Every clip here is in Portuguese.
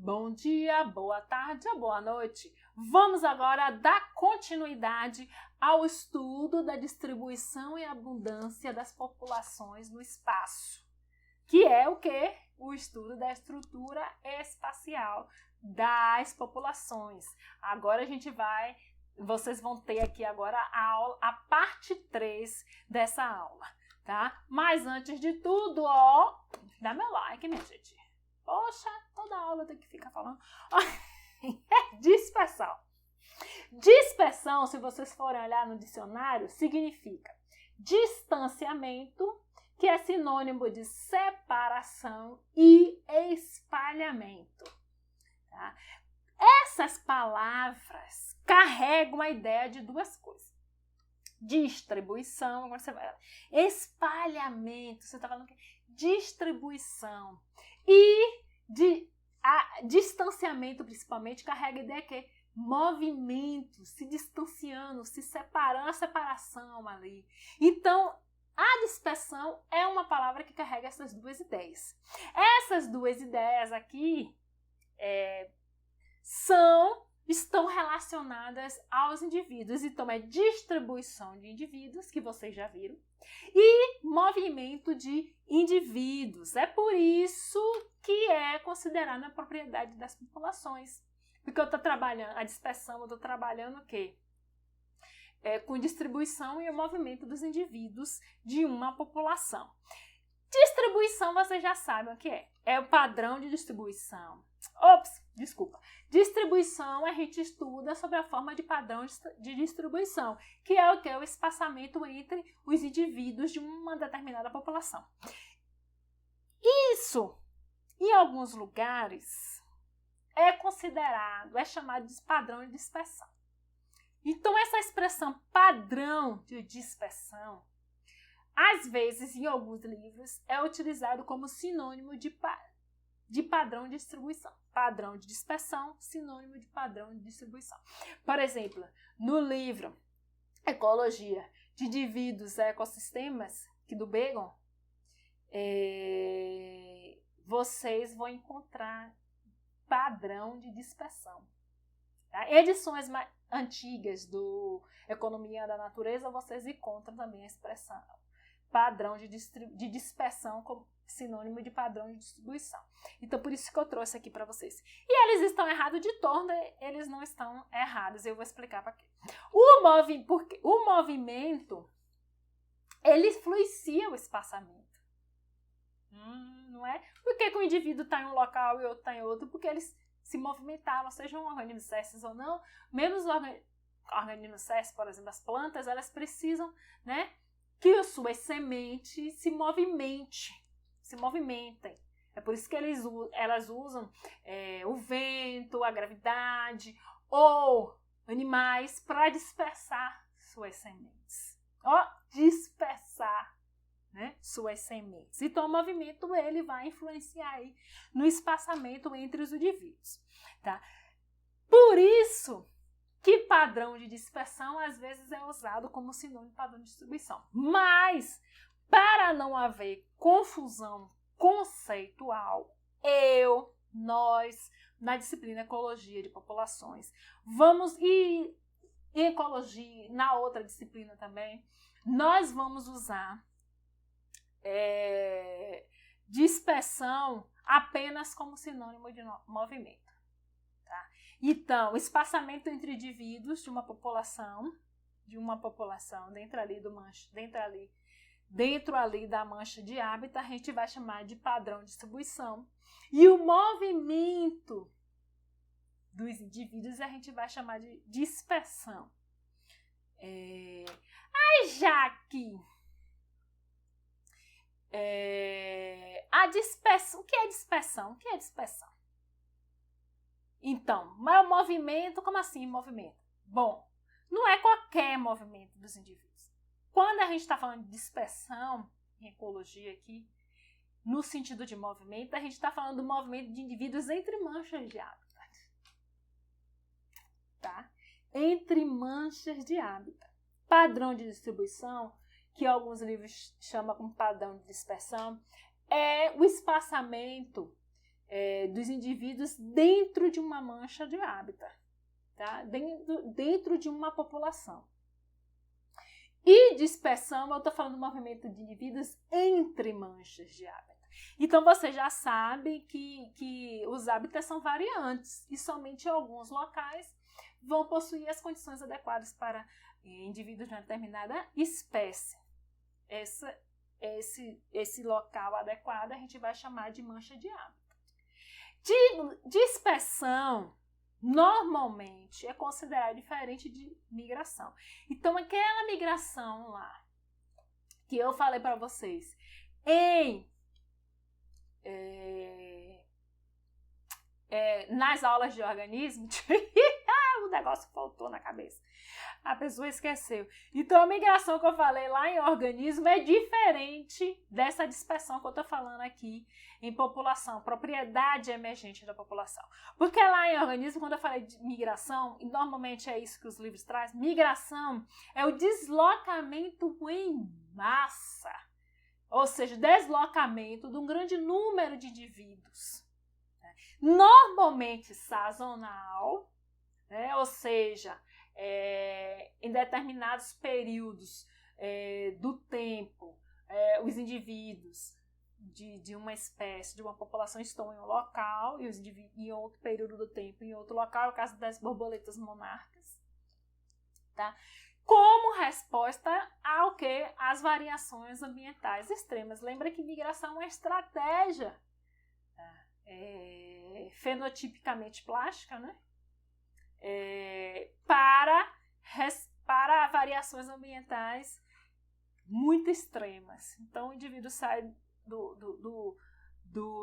Bom dia, boa tarde ou boa noite. Vamos agora dar continuidade ao estudo da distribuição e abundância das populações no espaço, que é o quê? O estudo da estrutura espacial das populações. Agora vocês vão ter aqui agora a parte 3 dessa aula, tá? Mas antes de tudo, dá meu like, minha gente. Poxa, toda aula tem que ficar falando. Dispersão. Dispersão, se vocês forem olhar no dicionário, significa distanciamento, que é sinônimo de separação e espalhamento. Tá? Essas palavras carregam a ideia de duas coisas. Distribuição, agora você vai. Espalhamento, você está falando que distribuição. E distanciamento, principalmente, carrega a ideia que movimento, se distanciando, se separando, a separação ali. Então, a dispersão é uma palavra que carrega essas duas ideias. Essas duas ideias aqui estão relacionadas aos indivíduos. Então, é distribuição de indivíduos, que vocês já viram, e movimento de indivíduos. É por isso que é considerada a propriedade das populações. Porque eu estou trabalhando, a dispersão, eu estou trabalhando o quê? Com distribuição e o movimento dos indivíduos de uma população. Distribuição, vocês já sabem o que é. É o padrão de distribuição. Distribuição, a gente estuda sobre a forma de padrão de distribuição, que é o que? O espaçamento entre os indivíduos de uma determinada população. Isso, em alguns lugares, é chamado de padrão de dispersão. Então, essa expressão padrão de dispersão, às vezes, em alguns livros, é utilizado como sinônimo de padrão de distribuição. Padrão de dispersão, sinônimo de padrão de distribuição. Por exemplo, no livro Ecologia de Indivíduos e Ecossistemas, que do Begon, vocês vão encontrar padrão de dispersão. Tá? Edições mais antigas do Economia da Natureza, vocês encontram também a expressão padrão de dispersão como sinônimo de padrão de distribuição. Então, por isso que eu trouxe aqui para vocês. E eles estão errados de torno, eles não estão errados. Eu vou explicar para quê. O movimento, ele influencia o espaçamento. Não é? Por que o indivíduo está em um local e outro está em outro? Porque eles se movimentaram, sejam organismos césseis ou não. Menos organismos césseis, por exemplo, as plantas, elas precisam, né, que as suas sementes se movimentem. É por isso que elas usam o vento, a gravidade ou animais para dispersar suas sementes. Dispersar, né, suas sementes. Então, o movimento ele vai influenciar aí no espaçamento entre os indivíduos. Tá? Por isso que padrão de dispersão às vezes é usado como sinônimo de padrão de distribuição. Mas, para não haver confusão conceitual, nós, na disciplina Ecologia de Populações, e em Ecologia, na outra disciplina também, nós vamos usar dispersão apenas como sinônimo de movimento. Tá? Então, espaçamento entre indivíduos de uma população, dentro ali da mancha de hábitat, a gente vai chamar de padrão de distribuição. E o movimento dos indivíduos a gente vai chamar de dispersão. Jaque, a dispersão. O que é dispersão? Então, mas o movimento, como assim movimento? Bom, não é qualquer movimento dos indivíduos. Quando a gente está falando de dispersão, em ecologia aqui, no sentido de movimento, a gente está falando do movimento de indivíduos entre manchas de hábitat. Tá? Entre manchas de hábitat. Padrão de distribuição, que alguns livros chamam como padrão de dispersão, é o espaçamento dos indivíduos dentro de uma mancha de hábitat, tá? Dentro de uma população. E dispersão, eu estou falando do movimento de indivíduos entre manchas de hábitat. Então, você já sabe que os hábitats são variantes e somente alguns locais vão possuir as condições adequadas para indivíduos de uma determinada espécie. Esse local adequado a gente vai chamar de mancha de hábitat. Dispersão, normalmente, é considerado diferente de migração. Então, aquela migração lá, que eu falei para vocês, nas aulas de organismo, o negócio faltou na cabeça. A pessoa esqueceu. Então, a migração que eu falei lá em organismo é diferente dessa dispersão que eu estou falando aqui em população, propriedade emergente da população. Porque lá em organismo, quando eu falei de migração, e normalmente é isso que os livros trazem, migração é o deslocamento em massa. Ou seja, deslocamento de um grande número de indivíduos. Normalmente sazonal, ou seja, em determinados períodos do tempo, os indivíduos de uma espécie, de uma população estão em um local e os indivíduos em outro período do tempo em outro local, é o caso das borboletas monarcas, tá? Como resposta ao que? As variações ambientais extremas. Lembra que migração é uma estratégia fenotipicamente plástica, né? Para variações ambientais muito extremas. Então, o indivíduo sai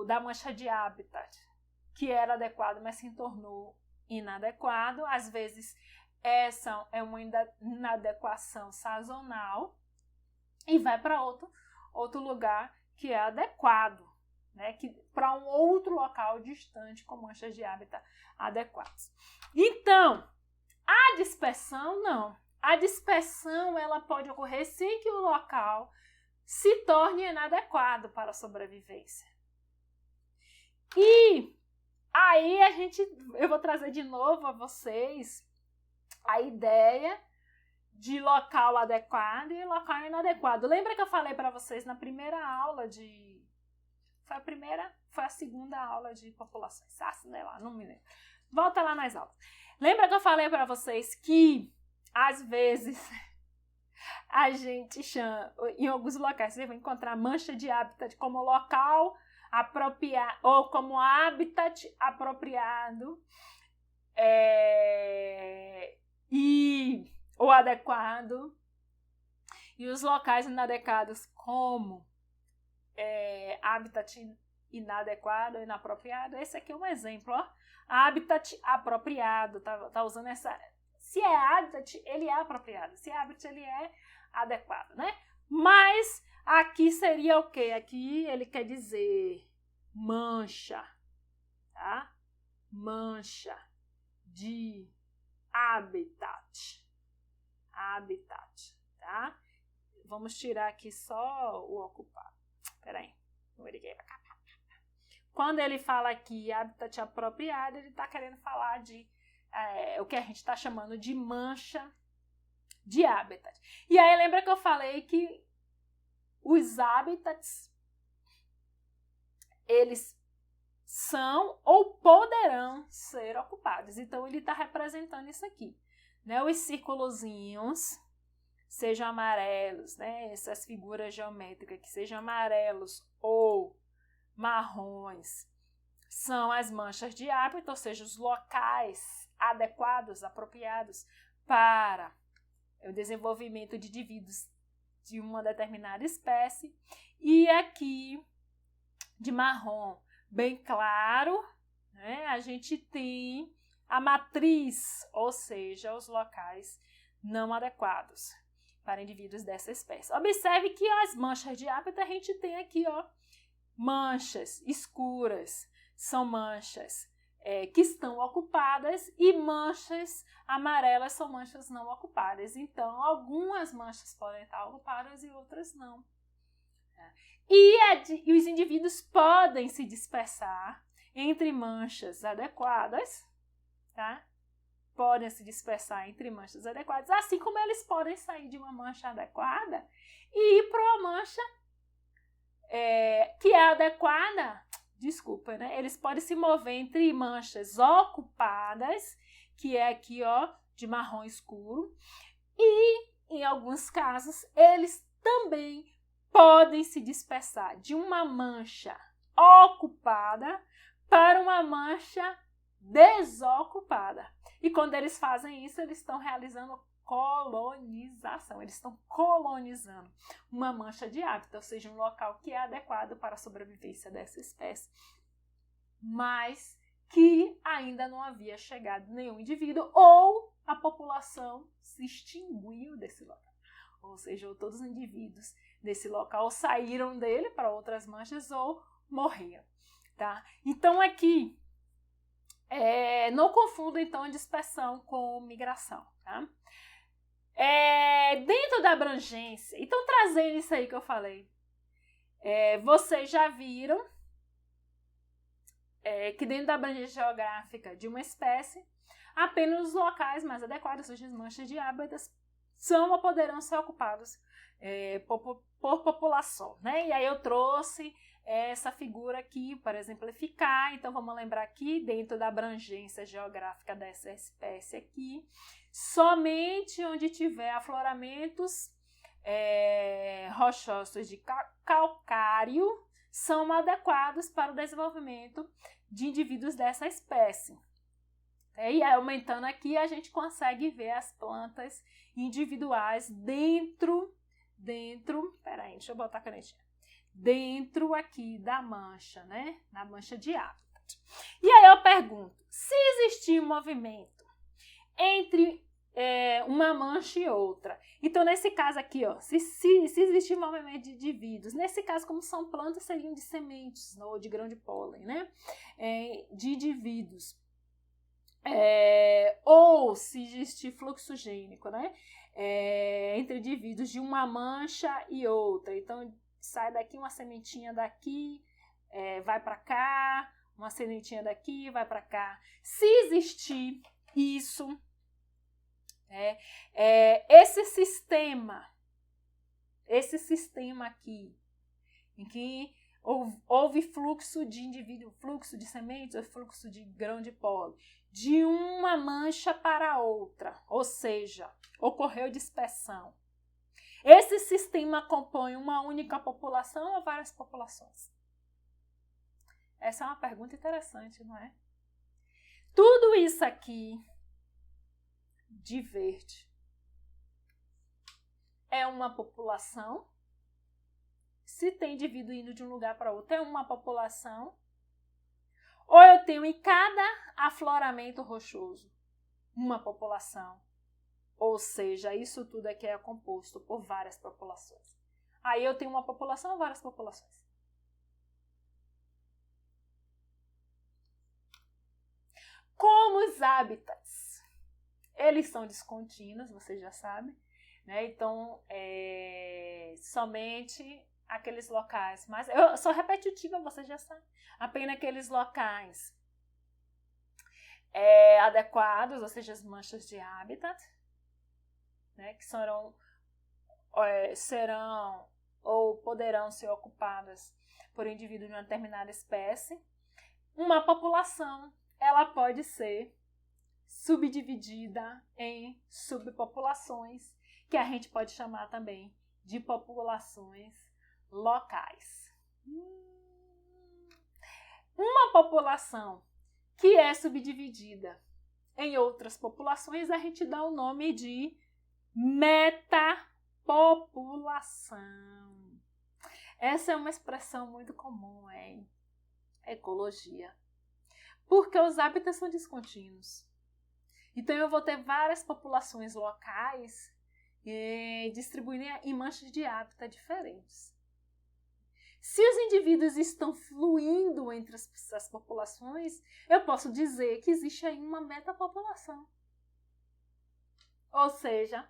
da mancha de hábitat, que era adequado, mas se tornou inadequado. Às vezes, essa é uma inadequação sazonal e vai para outro lugar que é adequado, né? Para um outro local distante com manchas de hábitat adequadas. Então, a dispersão não. A dispersão ela pode ocorrer sem que o local se torne inadequado para a sobrevivência. E aí eu vou trazer de novo a vocês a ideia de local adequado e local inadequado. Lembra que eu falei para vocês na primeira aula foi a segunda aula de populações, né, lá, não me lembro. Volta lá nas aulas. Lembra que eu falei para vocês que, às vezes, a gente chama, em alguns locais, você vai encontrar mancha de hábitat como local apropriado, ou como habitat apropriado, ou adequado, e os locais inadequados como habitat inadequado ou inapropriado. Esse aqui é um exemplo, ó. Habitat apropriado, tá usando essa. Se é habitat, ele é apropriado. Se é habitat, ele é adequado, né? Mas aqui seria o quê? Aqui ele quer dizer mancha, tá? Mancha de habitat, tá? Vamos tirar aqui só o ocupado. Peraí, não liguei pra cá. Quando ele fala aqui habitat apropriado, ele está querendo falar de o que a gente está chamando de mancha de habitat. E aí lembra que eu falei que os habitats, eles são ou poderão ser ocupados. Então ele está representando isso aqui, né? Os círculozinhos, sejam amarelos, né? Essas figuras geométricas que sejam amarelos ou marrons, são as manchas de hábitat, ou seja, os locais adequados, apropriados para o desenvolvimento de indivíduos de uma determinada espécie. E aqui, de marrom bem claro, né, a gente tem a matriz, ou seja, os locais não adequados para indivíduos dessa espécie. Observe que as manchas de hábitat a gente tem aqui, ó, manchas escuras são manchas que estão ocupadas e manchas amarelas são manchas não ocupadas. Então, algumas manchas podem estar ocupadas e outras não. E os indivíduos podem se dispersar entre manchas adequadas, tá? Podem se dispersar entre manchas adequadas, assim como eles podem sair de uma mancha adequada e ir para uma mancha que é adequada, desculpa, né? Eles podem se mover entre manchas ocupadas, que é aqui, ó, de marrom escuro, e, em alguns casos, eles também podem se dispersar de uma mancha ocupada para uma mancha desocupada. E quando eles fazem isso, eles estão realizando colonização. Eles estão colonizando uma mancha de hábitat, ou seja, um local que é adequado para a sobrevivência dessa espécie, mas que ainda não havia chegado nenhum indivíduo ou a população se extinguiu desse local. Ou seja, ou todos os indivíduos desse local saíram dele para outras manchas ou morreram. Tá? Então, aqui, não confunda, então, a dispersão com migração. Tá? Dentro da abrangência, então, trazendo isso aí que eu falei, vocês já viram que dentro da abrangência geográfica de uma espécie, apenas os locais mais adequados, ou seja, as manchas de hábitats, são ou poderão ser ocupados por população. Né? E aí eu trouxe essa figura aqui para exemplificar. Então, vamos lembrar aqui, dentro da abrangência geográfica dessa espécie aqui, somente onde tiver afloramentos rochosos de calcário são adequados para o desenvolvimento de indivíduos dessa espécie. E aumentando aqui, a gente consegue ver as plantas individuais dentro, peraí, deixa eu botar a canetinha, dentro aqui da mancha, né? Na mancha de hábitat. E aí eu pergunto, se existir um movimento entre uma mancha e outra, então nesse caso aqui, ó, se existir um movimento de indivíduos, nesse caso, como são plantas, seriam de sementes, ou de grão de pólen, né? De indivíduos. Ou se existir fluxo gênico, né? Entre indivíduos de uma mancha e outra. Então, sai daqui uma sementinha daqui, vai para cá, uma sementinha daqui, vai para cá. Se existir isso, esse sistema aqui, em que houve fluxo de indivíduo, fluxo de sementes ou fluxo de grão de pólen, de uma mancha para outra, ou seja, ocorreu dispersão. Esse sistema compõe uma única população ou várias populações? Essa é uma pergunta interessante, não é? Tudo isso aqui de verde é uma população. Se tem indivíduo indo de um lugar para outro, é uma população. Ou eu tenho em cada afloramento rochoso uma população. Ou seja, isso tudo aqui é composto por várias populações. Aí eu tenho uma população ou várias populações? Como os hábitats, eles são descontínuos, vocês já sabem, né? Então, somente aqueles locais, mas eu sou repetitiva, vocês já sabem, apenas aqueles locais adequados, ou seja, as manchas de hábitat, né, que serão ou poderão ser ocupadas por indivíduos de uma determinada espécie. Uma população, ela pode ser subdividida em subpopulações, que a gente pode chamar também de populações locais. Uma população que é subdividida em outras populações, a gente dá o nome de metapopulação. Essa é uma expressão muito comum em ecologia, porque os hábitats são descontínuos. Então, eu vou ter várias populações locais distribuídas em manchas de hábitat diferentes. Se os indivíduos estão fluindo entre as populações, eu posso dizer que existe aí uma metapopulação. Ou seja,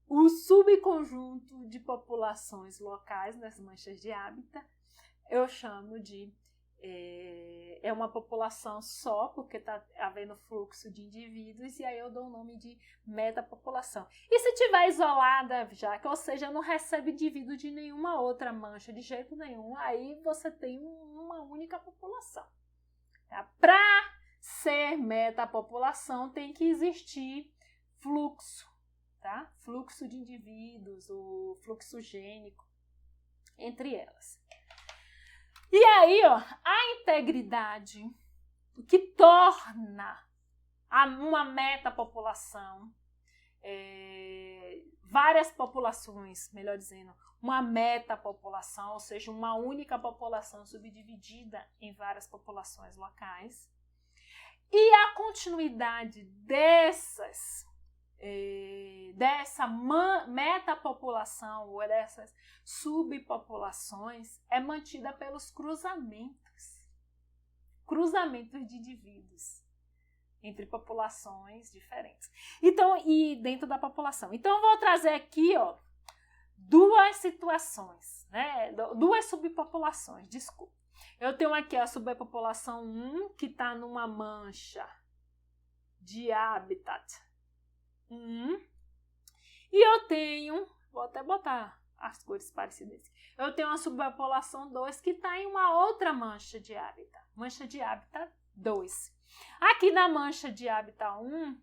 o subconjunto de populações locais nas manchas de hábitat eu chamo de é uma população só, porque está havendo fluxo de indivíduos, e aí eu dou o nome de metapopulação. E se estiver isolada, já que, ou seja, não recebe indivíduo de nenhuma outra mancha, de jeito nenhum, aí você tem uma única população. Tá? Para ser metapopulação, tem que existir fluxo, tá? Fluxo de indivíduos, o fluxo gênico entre elas. E aí, ó, a integridade, o que torna uma metapopulação, várias populações, melhor dizendo, uma metapopulação, ou seja, uma única população subdividida em várias populações locais. E a continuidade dessa metapopulação ou dessas subpopulações é mantida pelos cruzamentos de indivíduos entre populações diferentes. Então, e dentro da população. Então, eu vou trazer aqui, ó, duas situações, né? Duas subpopulações, desculpa. Eu tenho aqui a subpopulação 1, que está numa mancha de habitat 1. E eu tenho, vou até botar as cores parecidas. Eu tenho a subpopulação 2, que está em uma outra mancha de habitat 2. Aqui na mancha de habitat 1,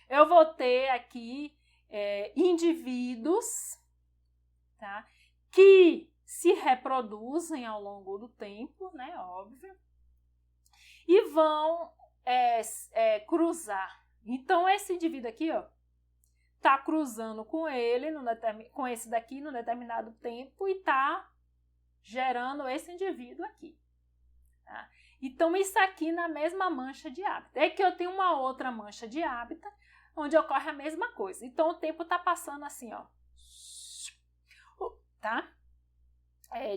eu vou ter aqui indivíduos, tá, que se reproduzem ao longo do tempo, né, óbvio, e vão cruzar. Então, esse indivíduo aqui, ó, tá cruzando com ele, com esse daqui, no determinado tempo, e tá gerando esse indivíduo aqui. Tá? Então, isso aqui na mesma mancha de hábitat. É que eu tenho uma outra mancha de hábitat, onde ocorre a mesma coisa. Então, o tempo tá passando assim, ó, tá?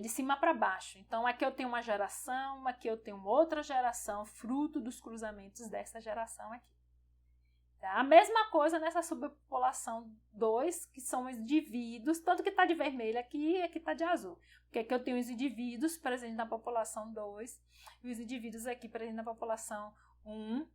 De cima para baixo. Então, aqui eu tenho uma geração, aqui eu tenho outra geração, fruto dos cruzamentos dessa geração aqui. Tá? A mesma coisa nessa subpopulação 2, que são os indivíduos, tanto que está de vermelho aqui e aqui está de azul. Porque aqui eu tenho os indivíduos presentes na população 2 e os indivíduos aqui presentes na população 1,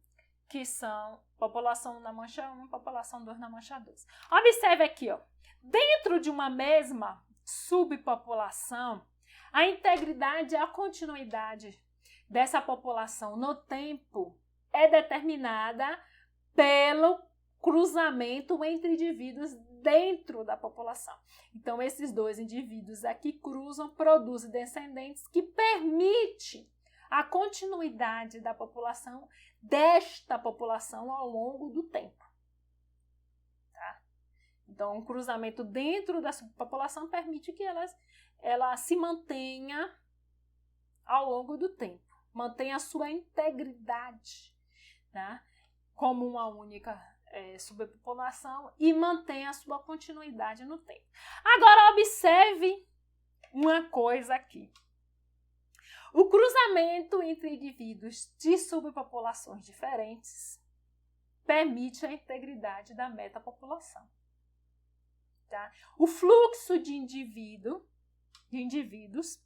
que são população 1 na mancha 1 e população 2 na mancha 2. Observe aqui, ó, dentro de uma mesma subpopulação, a integridade e a continuidade dessa população no tempo é determinada pelo cruzamento entre indivíduos dentro da população. Então, esses dois indivíduos aqui cruzam, produzem descendentes que permitem a continuidade da população, desta população ao longo do tempo. Tá? Então, um cruzamento dentro da subpopulação permite que ela se mantenha ao longo do tempo, mantenha a sua integridade, tá? Como uma única subpopulação e mantenha a sua continuidade no tempo. Agora, observe uma coisa aqui. O cruzamento entre indivíduos de subpopulações diferentes permite a integridade da metapopulação. Tá? O fluxo de indivíduos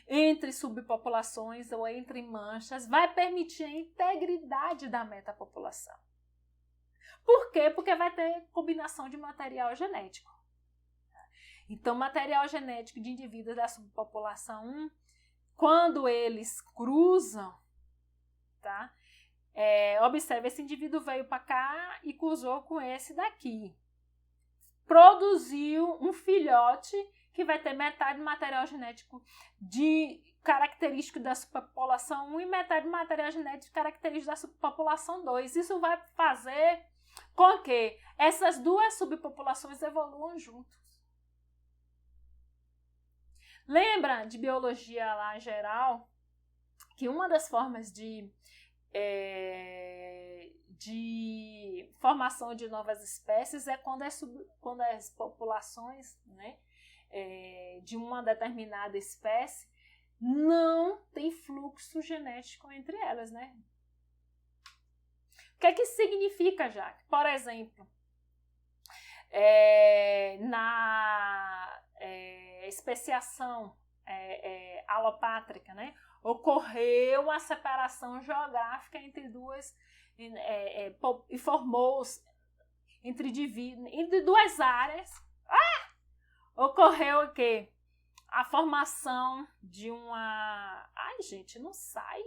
entre subpopulações ou entre manchas vai permitir a integridade da metapopulação. Por quê? Porque vai ter combinação de material genético. Então, material genético de indivíduos da subpopulação 1, quando eles cruzam, tá? Observe, esse indivíduo veio para cá e cruzou com esse daqui. Produziu um filhote que vai ter metade do material genético de característico da subpopulação 1 e metade do material genético característico da subpopulação 2. Isso vai fazer com que essas duas subpopulações evoluam juntos. Lembra de biologia lá geral que uma das formas de formação de novas espécies é quando as populações, né, de uma determinada espécie não tem fluxo genético entre elas, né? O que é que isso significa, Jaque? Por exemplo, na especiação alopátrica, né? ocorreu uma separação geográfica entre duas e formou-se entre duas áreas. Ocorreu o quê? A formação de uma... Ai, gente, não sai.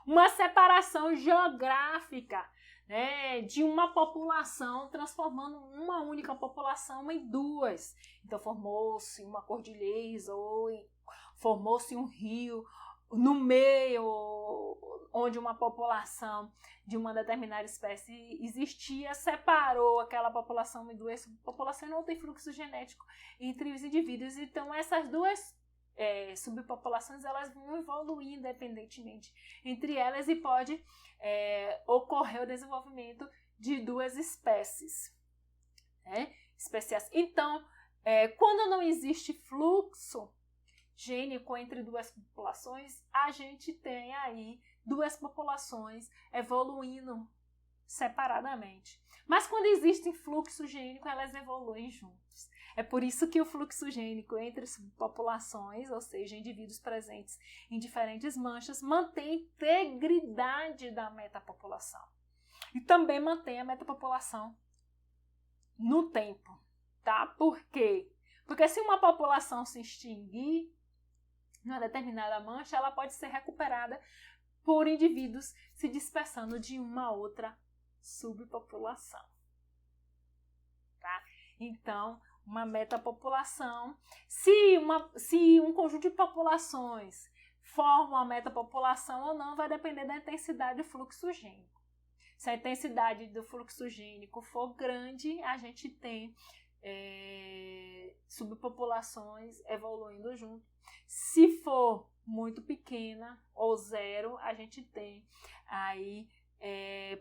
Uma separação geográfica, né, de uma população, transformando uma única população em duas. Então, formou-se uma cordilheira, ou formou-se um rio no meio, onde uma população de uma determinada espécie existia, separou aquela população em duas subpopulações, não tem fluxo genético entre os indivíduos. Então, essas duas subpopulações, elas vão evoluir independentemente entre elas e pode ocorrer o desenvolvimento de duas espécies, né? Então, quando não existe fluxo gênico entre duas populações, a gente tem aí duas populações evoluindo separadamente. Mas quando existe fluxo gênico, elas evoluem juntas. É por isso que o fluxo gênico entre populações, ou seja, indivíduos presentes em diferentes manchas, mantém a integridade da metapopulação. E também mantém a metapopulação no tempo, tá? Por quê? Porque se uma população se extinguir numa determinada mancha, ela pode ser recuperada por indivíduos se dispersando de uma outra subpopulação, tá? Então, uma metapopulação, se um conjunto de populações forma uma metapopulação ou não, vai depender da intensidade do fluxo gênico. Se a intensidade do fluxo gênico for grande, a gente tem subpopulações evoluindo junto. Se for muito pequena ou zero, a gente tem aí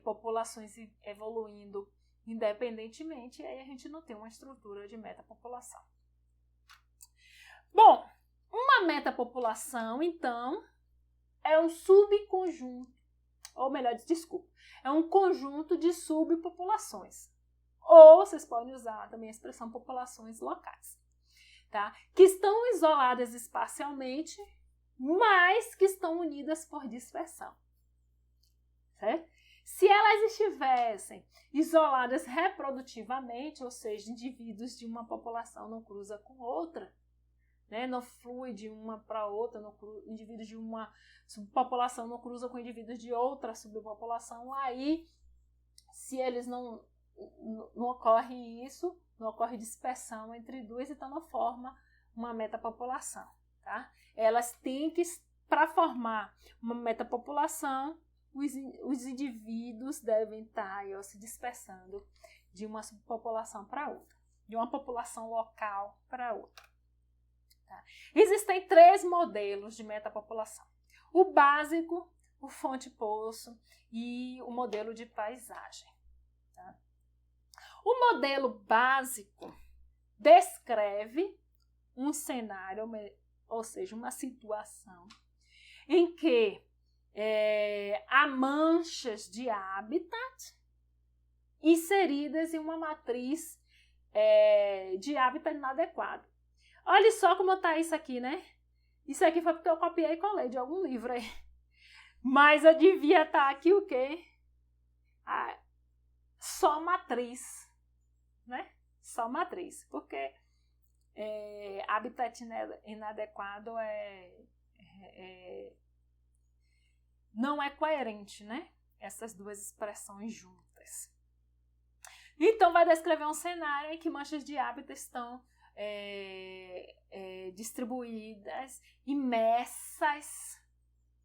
populações evoluindo independentemente, e aí a gente não tem uma estrutura de metapopulação. Bom, uma metapopulação, então, é um subconjunto, ou melhor, desculpa, é um conjunto de subpopulações. Ou vocês podem usar também a expressão populações locais, tá? Que estão isoladas espacialmente, mas que estão unidas por dispersão, certo? Se elas estivessem isoladas reprodutivamente, ou seja, indivíduos de uma população não cruzam com outra, né? Não flui de uma para outra, indivíduos de uma subpopulação não cruzam com indivíduos de outra subpopulação, aí, se eles não ocorre isso, não ocorre dispersão entre duas, então não forma uma metapopulação, tá? Elas têm que, para formar uma metapopulação, os indivíduos devem estar se dispersando de uma subpopulação para outra, de uma população local para outra. Tá? Existem 3 modelos de metapopulação: o básico, o fonte-poço e o modelo de paisagem. Tá? O modelo básico descreve um cenário, ou seja, uma situação em que há manchas de habitat inseridas em uma matriz de habitat inadequado. Olha só como está isso aqui, né? Isso aqui foi porque eu copiei e colei de algum livro aí. Mas eu devia estar aqui o quê? Só matriz, né? Só matriz, porque habitat inadequado não é coerente, né? Essas duas expressões juntas. Então, vai descrever um cenário em que manchas de habitat estão distribuídas, imersas,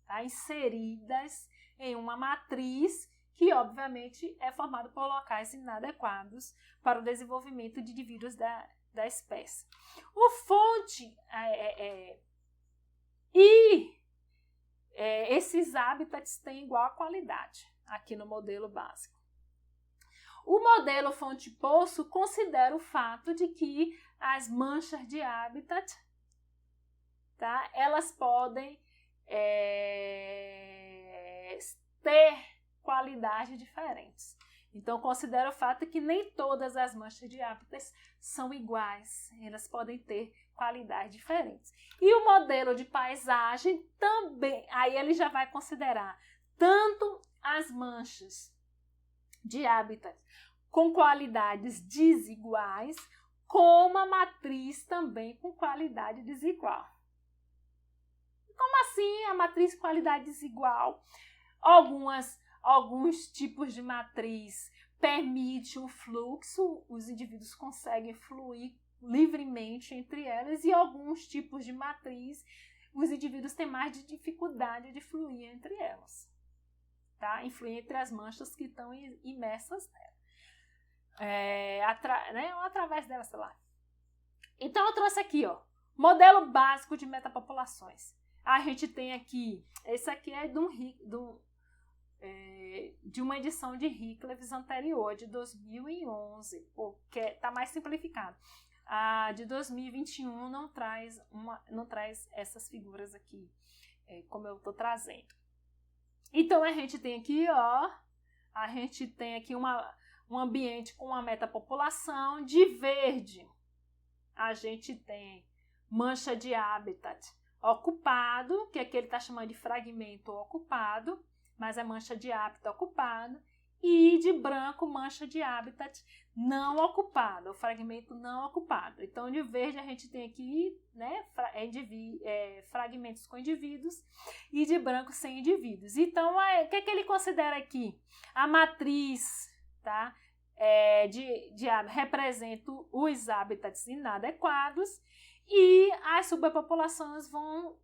tá? Inseridas em uma matriz que, obviamente, é formada por locais inadequados para o desenvolvimento de indivíduos da espécie. O fonte esses habitats têm igual qualidade aqui no modelo básico. O modelo fonte-poço considera o fato de que as manchas de habitat, tá, elas podem ter qualidades diferentes. Então, considera o fato que nem todas as manchas de hábitats são iguais, elas podem ter qualidades diferentes. E o modelo de paisagem também, aí ele já vai considerar tanto as manchas de hábitat com qualidades desiguais, como a matriz também com qualidade desigual. Como assim a matriz com qualidade desigual? Alguns tipos de matriz permitem o fluxo, os indivíduos conseguem fluir livremente entre elas, e alguns tipos de matriz, os indivíduos têm mais de dificuldade de fluir entre elas. Tá? Influir entre as manchas que estão imersas nela. Através dela, sei lá. Então, eu trouxe aqui, ó, modelo básico de metapopulações. A gente tem aqui, esse aqui é de uma edição de Ricleves anterior, de 2011, porque está mais simplificado. A de 2021 não traz essas figuras aqui, como eu estou trazendo. Então, a gente tem aqui, ó, um ambiente com uma metapopulação. De verde, a gente tem mancha de habitat ocupado, que aqui ele está chamando de fragmento ocupado, mas é mancha de habitat ocupado, e de branco, mancha de habitat não ocupado, o fragmento não ocupado. Então, de verde, a gente tem aqui, né, fragmentos com indivíduos, e de branco sem indivíduos. Então, o que ele considera aqui? A matriz, tá, representa os habitats inadequados, e as superpopulações vão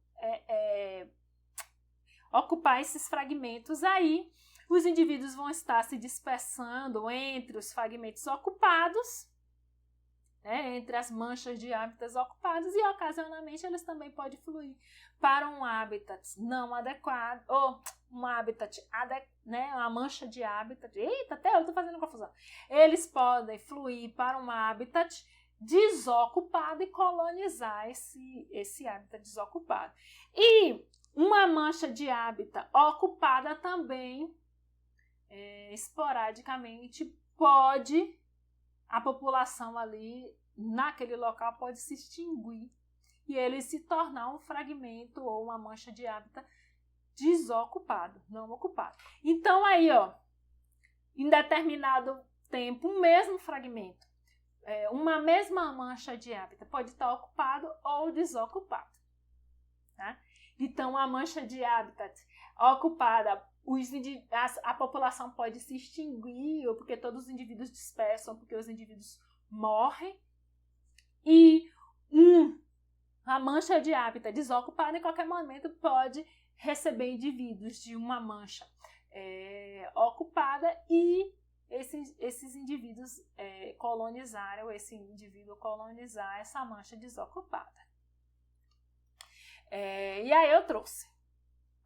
ocupar esses fragmentos aí. Os indivíduos vão estar se dispersando entre os fragmentos ocupados, né, entre as manchas de hábitats ocupados, e ocasionalmente eles também podem fluir para um habitat não adequado, ou um habitat uma mancha de habitat. Eita, até eu estou fazendo confusão. Eles podem fluir para um habitat desocupado e colonizar esse habitat desocupado. E uma mancha de habitat ocupada também, esporadicamente, a população ali, naquele local, pode se extinguir e ele se tornar um fragmento ou uma mancha de habitat desocupado, não ocupado. Então, aí, ó, em determinado tempo, um mesmo fragmento, uma mesma mancha de habitat pode estar ocupado ou desocupado. Tá? Então, a mancha de habitat ocupada, a população pode se extinguir, ou porque todos os indivíduos dispersam, porque os indivíduos morrem. E a mancha de habitat desocupada, em qualquer momento, pode receber indivíduos de uma mancha ocupada, e esses indivíduos colonizarem, ou esse indivíduo colonizar essa mancha desocupada. E aí eu trouxe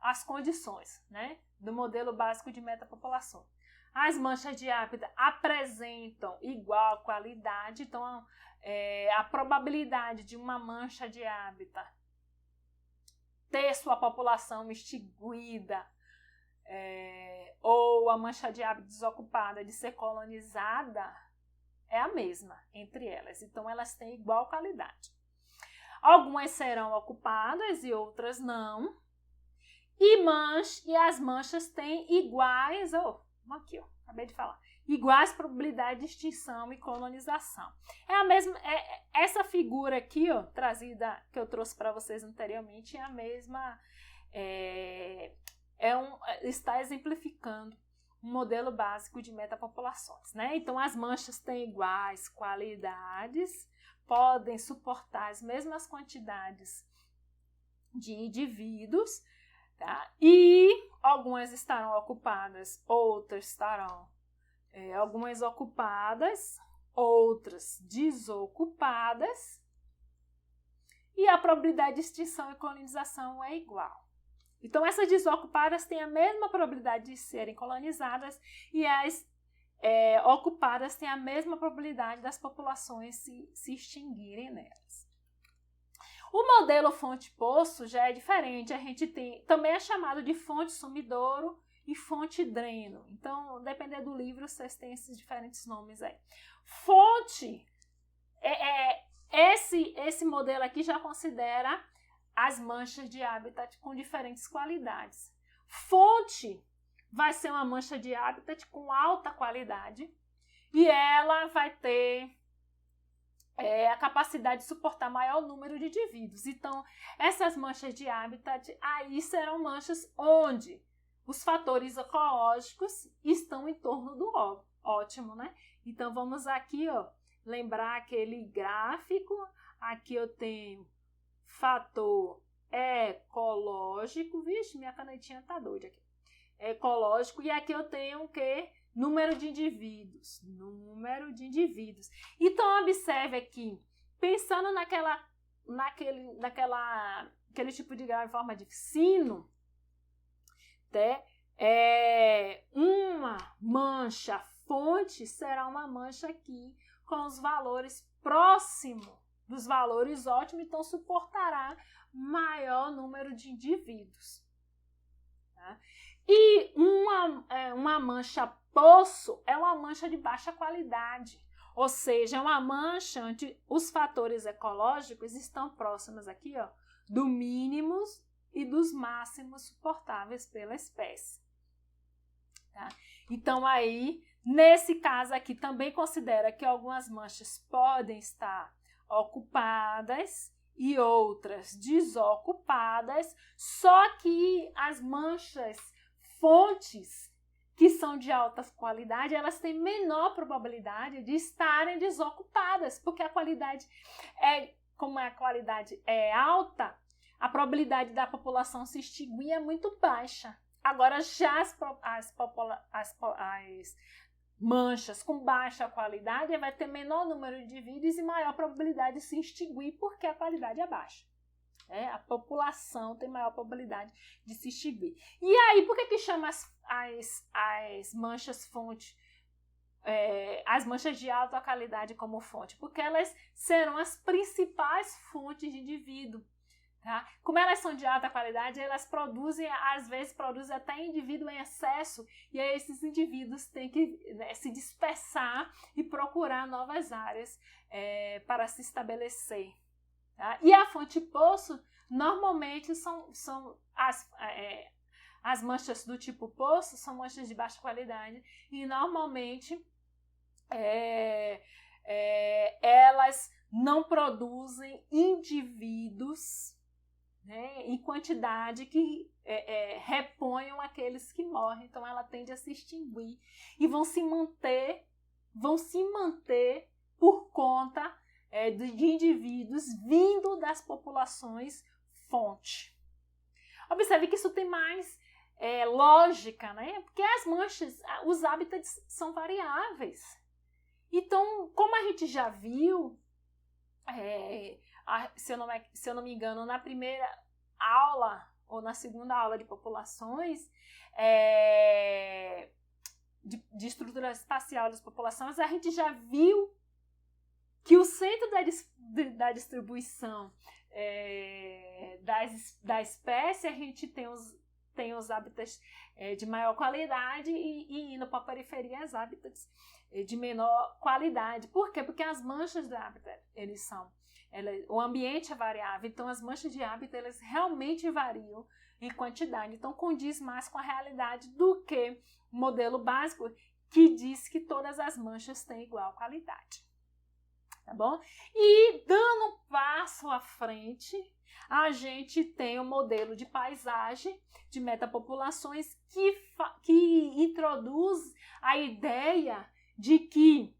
as condições, né, do modelo básico de metapopulação. As manchas de habitat apresentam igual qualidade, então a probabilidade de uma mancha de habitat ter sua população extinguida ou a mancha de habitat desocupada de ser colonizada é a mesma entre elas, então elas têm igual qualidade. Algumas serão ocupadas e outras não. E as manchas têm iguais, acabei de falar, iguais probabilidades de extinção e colonização. É a mesma, essa figura aqui, ó, trazida, que eu trouxe para vocês anteriormente, é a mesma, está exemplificando um modelo básico de metapopulações, né? Então, as manchas têm iguais qualidades, podem suportar as mesmas quantidades de indivíduos, tá? E algumas estarão ocupadas, outras estarão algumas ocupadas, outras desocupadas, e a probabilidade de extinção e colonização é igual. Então, essas desocupadas têm a mesma probabilidade de serem colonizadas, e as ocupadas têm a mesma probabilidade das populações se extinguirem nelas. O modelo fonte-poço já é diferente. A gente tem, também é chamado de fonte sumidouro e fonte dreno. Então, dependendo do livro, vocês têm esses diferentes nomes aí. Fonte, esse modelo aqui já considera as manchas de habitat com diferentes qualidades. Fonte vai ser uma mancha de habitat com alta qualidade e ela vai ter a capacidade de suportar maior número de indivíduos. Então, essas manchas de habitat aí serão manchas onde os fatores ecológicos estão em torno do ótimo, né? Então, vamos aqui, ó, lembrar aquele gráfico. Aqui eu tenho fator ecológico. Vixe, minha canetinha tá doida aqui. Ecológico. E aqui eu tenho o quê? Número de indivíduos. Número de indivíduos. Então, observe aqui, pensando naquele tipo de grau em forma de sino, uma mancha fonte será uma mancha aqui com os valores próximos dos valores ótimos, então suportará maior número de indivíduos. Tá? E uma mancha poço é uma mancha de baixa qualidade, ou seja, é uma mancha onde os fatores ecológicos estão próximos aqui, ó, do mínimos e dos máximos suportáveis pela espécie. Tá? Então, aí, nesse caso aqui, também considera que algumas manchas podem estar ocupadas e outras desocupadas, só que as manchas fontes, que são de alta qualidade, elas têm menor probabilidade de estarem desocupadas, porque a qualidade como a qualidade é alta, a probabilidade da população se extinguir é muito baixa. Agora, já as manchas com baixa qualidade vai ter menor número de indivíduos e maior probabilidade de se extinguir, porque a qualidade é baixa. A população tem maior probabilidade de se extinguir. E aí, por que chama as manchas fonte, as manchas de alta qualidade como fonte? Porque elas serão as principais fontes de indivíduo. Tá? Como elas são de alta qualidade, elas produzem, às vezes, produzem até indivíduo em excesso, e aí esses indivíduos têm que se dispersar e procurar novas áreas para se estabelecer. Tá? E a fonte poço, normalmente, são as manchas do tipo poço, são manchas de baixa qualidade, e normalmente elas não produzem indivíduos, né, em quantidade que reponham aqueles que morrem. Então ela tende a se extinguir e vão se manter por conta de indivíduos vindo das populações fonte. Observe que isso tem mais lógica, né? Porque as manchas, os hábitats são variáveis. Então, como a gente já viu, se eu não me engano, na primeira aula ou na segunda aula de populações, de estrutura espacial das populações, a gente já viu que o centro da distribuição da espécie, a gente tem os hábitats de maior qualidade e indo para a periferia as hábitats de menor qualidade. Por quê? Porque as manchas do hábitat, o ambiente é variável, então as manchas de hábitat elas realmente variam em quantidade, então condiz mais com a realidade do que o modelo básico que diz que todas as manchas têm igual qualidade. Tá bom? E dando um passo à frente, a gente tem o modelo de paisagem de metapopulações que introduz a ideia de que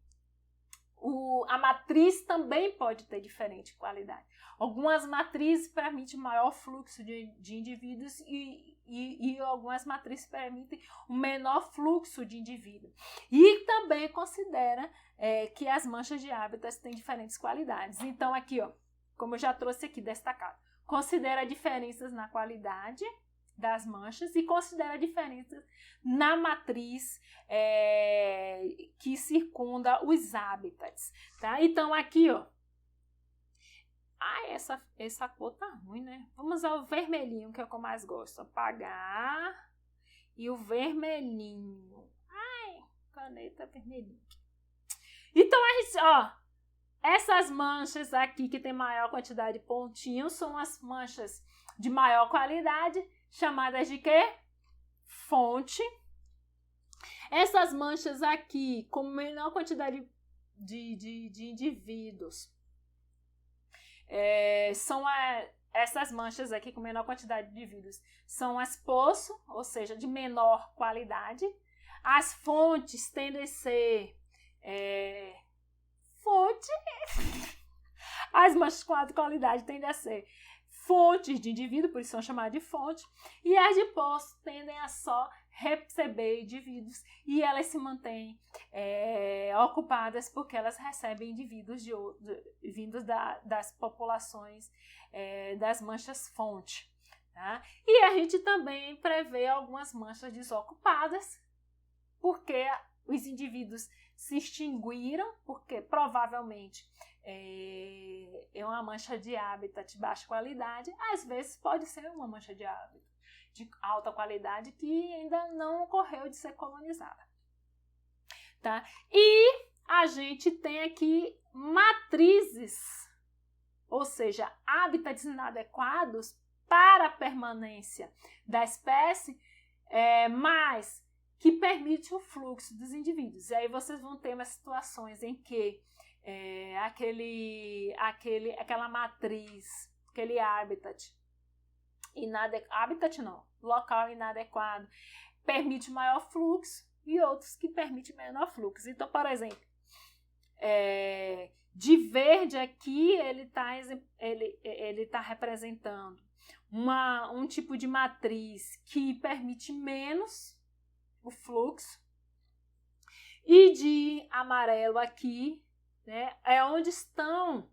a matriz também pode ter diferente qualidade. Algumas matrizes permitem maior fluxo de indivíduos e algumas matrizes permitem um menor fluxo de indivíduos. E também considera que as manchas de hábitats têm diferentes qualidades. Então, aqui, ó, como eu já trouxe aqui destacado, considera diferenças na qualidade das manchas e considera diferenças na matriz que circunda os hábitats, tá? Então, aqui, ó, essa cor tá ruim, né? Vamos ao vermelhinho, que é o que eu mais gosto. Apagar e o vermelhinho. Ai, caneta vermelhinha. Então, essas manchas aqui que tem maior quantidade de pontinhos são as manchas de maior qualidade, chamadas de quê? Fonte. Essas manchas aqui, com menor quantidade de indivíduos, essas manchas aqui com menor quantidade de indivíduos são as poços, ou seja, de menor qualidade. As fontes tendem a ser as manchas com alta qualidade tendem a ser fontes de indivíduo, por isso são chamadas de fonte, e as de poço tendem a só receber indivíduos e elas se mantêm ocupadas porque elas recebem indivíduos vindos das populações das manchas fonte. Tá? E a gente também prevê algumas manchas desocupadas porque os indivíduos se extinguiram, porque provavelmente é uma mancha de hábitat de baixa qualidade, às vezes pode ser uma mancha de hábitat de alta qualidade que ainda não ocorreu de ser colonizada. Tá? E a gente tem aqui matrizes, ou seja, hábitats inadequados para a permanência da espécie, mas que permite o fluxo dos indivíduos. E aí vocês vão ter umas situações em que aquela matriz, aquele local inadequado, permite maior fluxo e outros que permitem menor fluxo. Então, por exemplo, de verde aqui ele está representando um tipo de matriz que permite menos o fluxo, e de amarelo aqui, né, é onde estão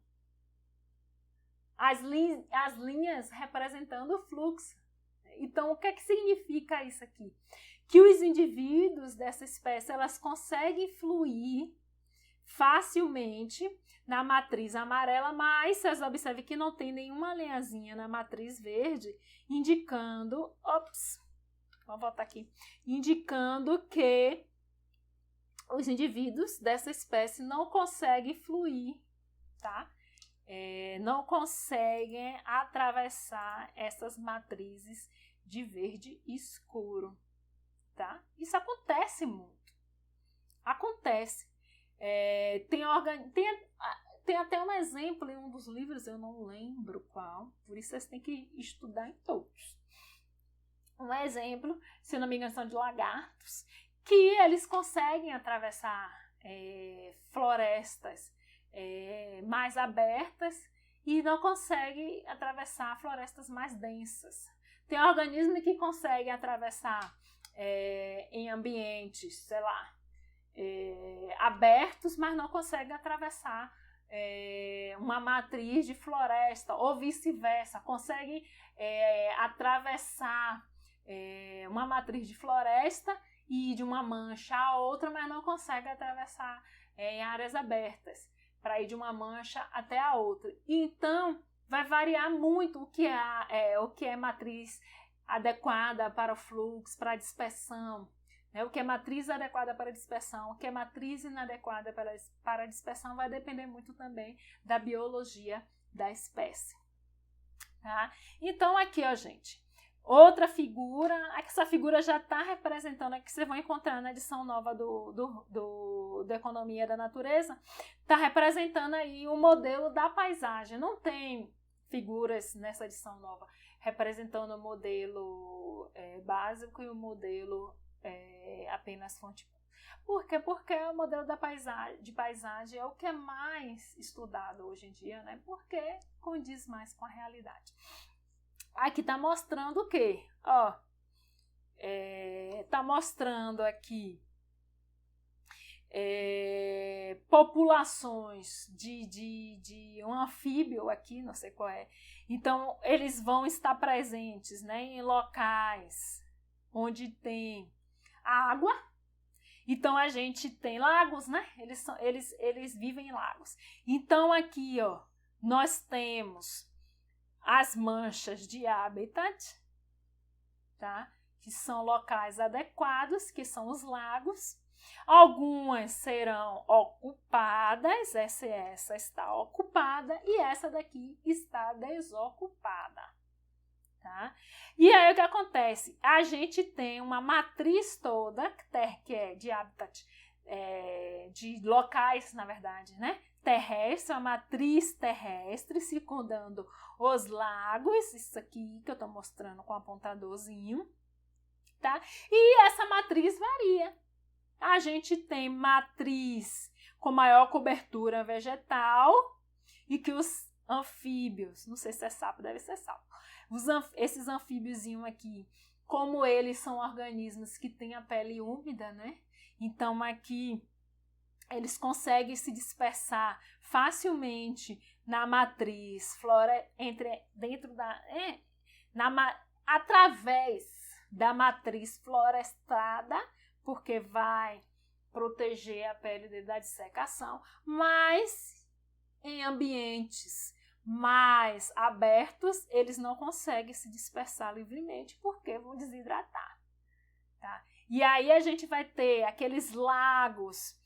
as linhas representando o fluxo. Então, o que é que significa isso aqui? Que os indivíduos dessa espécie, elas conseguem fluir facilmente na matriz amarela, mas vocês observem que não tem nenhuma linhazinha na matriz verde, indicando, vamos voltar aqui, indicando que os indivíduos dessa espécie não conseguem fluir, tá? Não conseguem atravessar essas matrizes de verde escuro, tá? Isso acontece muito. Acontece. Tem até um exemplo em um dos livros, eu não lembro qual, por isso vocês têm que estudar em todos. Um exemplo, se não me engano, são de lagartos, que eles conseguem atravessar florestas mais abertas e não conseguem atravessar florestas mais densas. Tem organismos que conseguem atravessar em ambientes, sei lá, abertos, mas não conseguem atravessar uma matriz de floresta, ou vice-versa, conseguem atravessar uma matriz de floresta e de uma mancha a outra, mas não consegue atravessar em áreas abertas, para ir de uma mancha até a outra. Então, vai variar muito o que é matriz adequada para o fluxo, para a dispersão, né? O que é matriz adequada para a dispersão, o que é matriz inadequada para a dispersão, vai depender muito também da biologia da espécie. Tá? Então, aqui, ó, gente, outra figura, essa figura já está representando, que vocês vão encontrar na edição nova do Economia da Natureza, está representando aí o modelo da paisagem. Não tem figuras nessa edição nova representando o modelo básico e o modelo apenas fonte. Por quê? Porque o modelo de paisagem é o que é mais estudado hoje em dia, né? Porque condiz mais com a realidade. Aqui está mostrando o quê? Está mostrando aqui populações de um anfíbio aqui, não sei qual é. Então, eles vão estar presentes, né, em locais onde tem água. Então, a gente tem lagos, né? Eles vivem em lagos. Então, aqui, nós temos as manchas de habitat, tá? que são locais adequados, que são os lagos. Algumas serão ocupadas, essa está ocupada e essa daqui está desocupada. Tá? E aí o que acontece? A gente tem uma matriz toda, que é de habitat, de locais, na verdade, né? Terrestre, uma matriz terrestre circundando os lagos, isso aqui que eu estou mostrando com o apontadorzinho, tá? E essa matriz varia. A gente tem matriz com maior cobertura vegetal e que os anfíbios, não sei se é sapo, deve ser sapo, esses anfíbiozinhos aqui, como eles são organismos que têm a pele úmida, né? Então aqui eles conseguem se dispersar facilmente na matriz através da matriz florestada, porque vai proteger a pele da dessecação, mas em ambientes mais abertos, eles não conseguem se dispersar livremente porque vão desidratar. Tá? E aí a gente vai ter aqueles lagos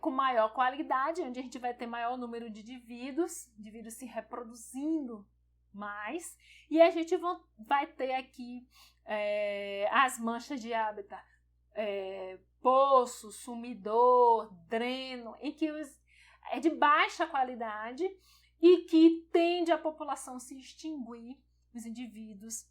com maior qualidade, onde a gente vai ter maior número de indivíduos se reproduzindo mais, e a gente vai ter aqui as manchas de hábitat, poço, sumidor, dreno, em que é de baixa qualidade e que tende a população se extinguir, os indivíduos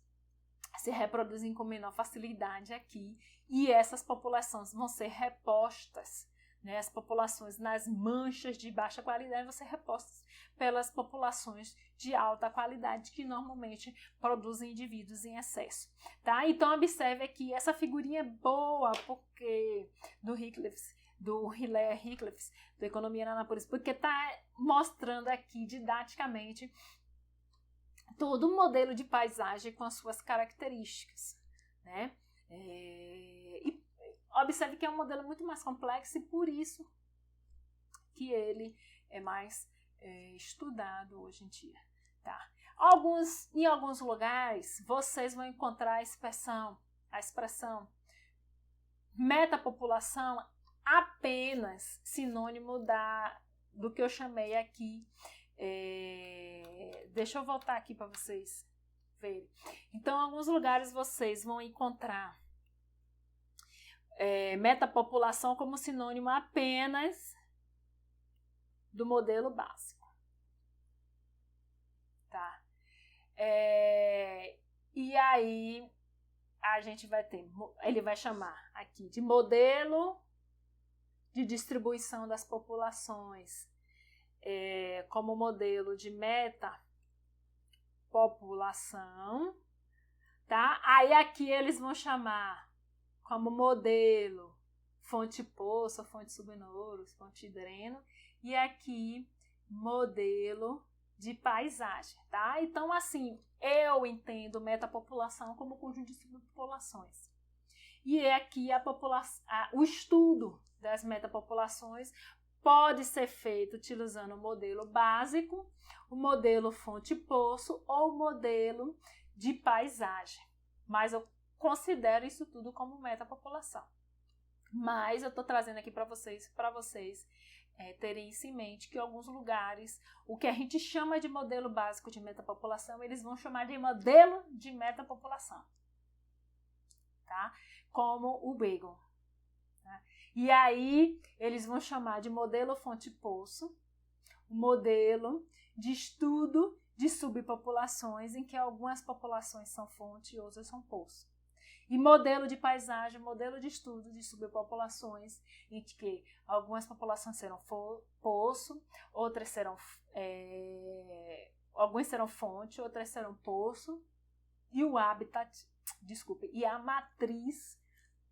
se reproduzem com menor facilidade aqui, e essas populações vão ser repostas, né? As populações nas manchas de baixa qualidade vão ser repostas pelas populações de alta qualidade, que normalmente produzem indivíduos em excesso. Tá? Então, observe aqui, essa figurinha é boa, porque do Hilaire Hickliff, do Economia na Natureza, porque está mostrando aqui didaticamente todo o modelo de paisagem com as suas características, né? E observe que é um modelo muito mais complexo e por isso que ele é mais estudado hoje em dia. Tá? Em alguns lugares, vocês vão encontrar a expressão metapopulação apenas sinônimo do que eu chamei aqui. Deixa eu voltar aqui para vocês verem. Então, em alguns lugares vocês vão encontrar metapopulação como sinônimo apenas do modelo básico. Tá? E aí a gente vai ter, ele vai chamar aqui de modelo de distribuição das populações, como modelo de metapopulação, tá? Aí aqui eles vão chamar como modelo fonte-poço, fonte subnoros, fonte dreno, e aqui modelo de paisagem, tá? Então, assim, eu entendo metapopulação como conjunto de subpopulações. E aqui o estudo das metapopulações pode ser feito utilizando o modelo básico, o modelo fonte-poço ou o modelo de paisagem. Mas eu considero isso tudo como metapopulação. Mas eu estou trazendo aqui para vocês terem isso em mente, que em alguns lugares, o que a gente chama de modelo básico de metapopulação, eles vão chamar de modelo de metapopulação. Tá? Como o Beagle. Tá? E aí, eles vão chamar de modelo fonte-poço, modelo de estudo de subpopulações, em que algumas populações são fonte e outras são poço. E modelo de paisagem, modelo de estudo de subpopulações, em que algumas populações serão poço, outras serão algumas serão fonte, outras serão poço, e o habitat, e a matriz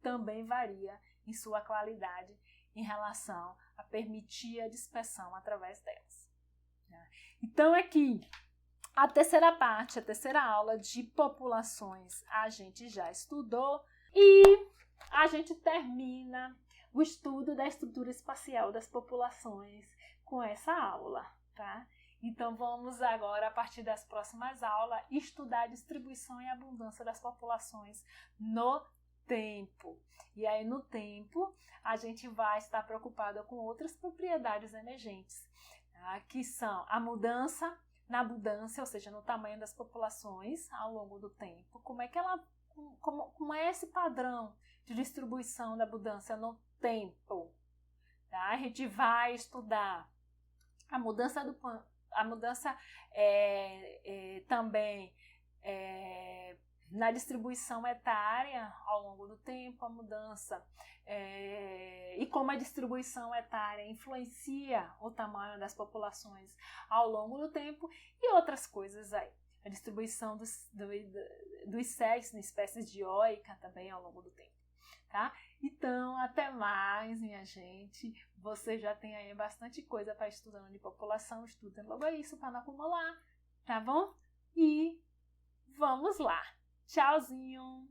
também varia em sua qualidade em relação a permitir a dispersão através delas. Então aqui, a terceira aula de populações a gente já estudou e a gente termina o estudo da estrutura espacial das populações com essa aula, tá? Então vamos agora, a partir das próximas aulas, estudar a distribuição e abundância das populações no tempo. E aí no tempo a gente vai estar preocupada com outras propriedades emergentes, tá? Que são a mudança na abundância, ou seja, no tamanho das populações ao longo do tempo. Como é esse padrão de distribuição da abundância no tempo? Tá? A gente vai estudar a mudança também na distribuição etária ao longo do tempo, a mudança e como a distribuição etária influencia o tamanho das populações ao longo do tempo e outras coisas aí. A distribuição dos sexos em espécies dioica também ao longo do tempo. Tá? Então, até mais, minha gente. Você já tem aí bastante coisa para estudando de população. Estudem logo isso para não acumular, tá bom? E vamos lá. Tchauzinho!